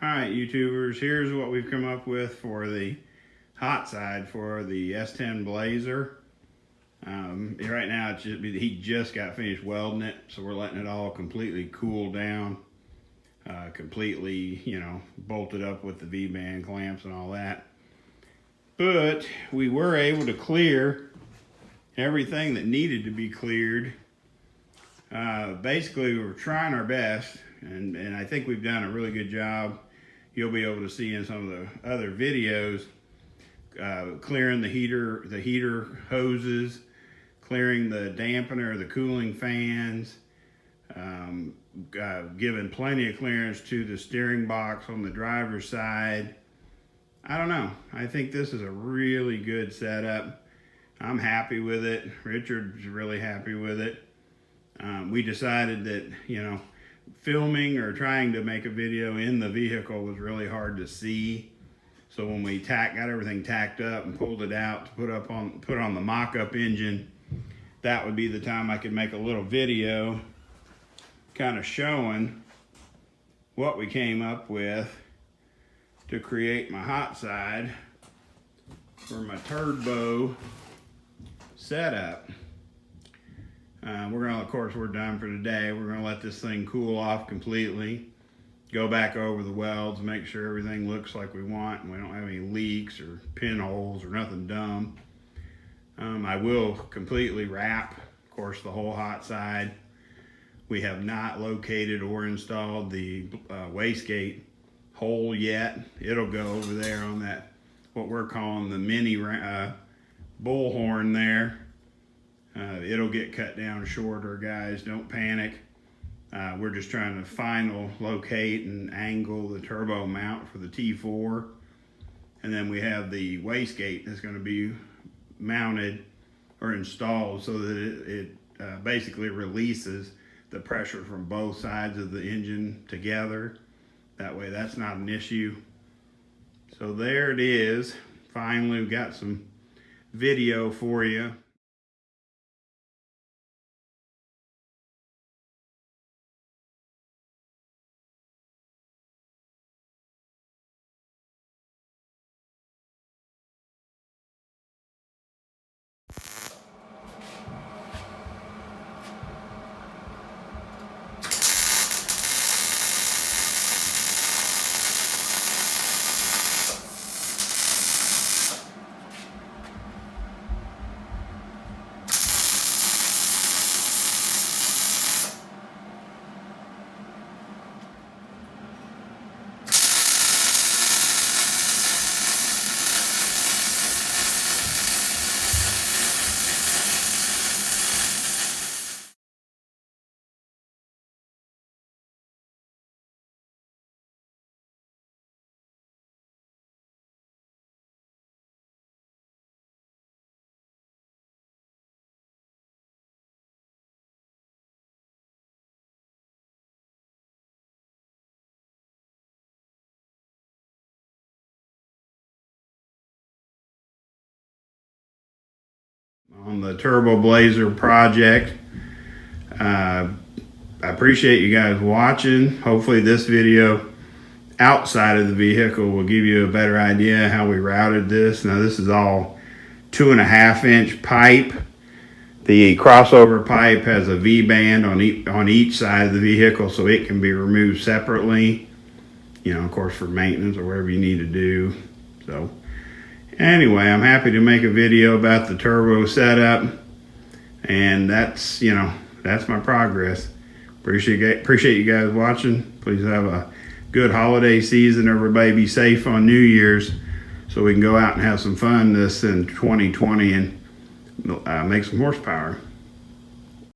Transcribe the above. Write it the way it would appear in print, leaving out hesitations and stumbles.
Alright YouTubers, here's what we've come up with for the hot side for the S10 Blazer. Right now he just got finished welding it, so we're letting it all completely cool down. Completely, bolted up with the V-band clamps and all that. But we were able to clear everything that needed to be cleared. Basically, we were trying our best, and I think we've done a really good job. You'll be able to see in some of the other videos, clearing the heater hoses, clearing the dampener, the cooling fans, giving plenty of clearance to the steering box on the driver's side. I don't know. I think this is a really good setup. I'm happy with it. Richard's really happy with it. We decided that, filming or trying to make a video in the vehicle was really hard to see. So when we got everything tacked up and pulled it out to put on the mock-up engine, that would be the time I could make a little video kind of showing what we came up with to create my hot side for my Turd-Bo setup. Of course, we're done for today. We're gonna let this thing cool off completely, go back over the welds, make sure everything looks like we want and we don't have any leaks or pinholes or nothing dumb. I will completely wrap, of course, the whole hot side. We have not located or installed the wastegate hole yet. It'll go over there on that, what we're calling the mini bullhorn there. It'll get cut down shorter, guys. Don't panic. We're just trying to final locate and angle the turbo mount for the T4. And then we have the wastegate that's going to be mounted or installed so that it basically releases the pressure from both sides of the engine together. That way that's not an issue. So there it is. Finally, we've got some video for you. On the Turbo Blazer project. I appreciate you guys watching. Hopefully this video outside of the vehicle will give you a better idea how we routed this. Now this is all 2.5 inch pipe. The crossover pipe has a V-band on each side of the vehicle, so it can be removed separately, of course for maintenance or whatever you need to do. So anyway, I'm happy to make a video about the turbo setup, and that's my progress. Appreciate you guys watching. Please have a good holiday season. Everybody be safe on New Year's so we can go out and have some fun this in 2020 and make some horsepower.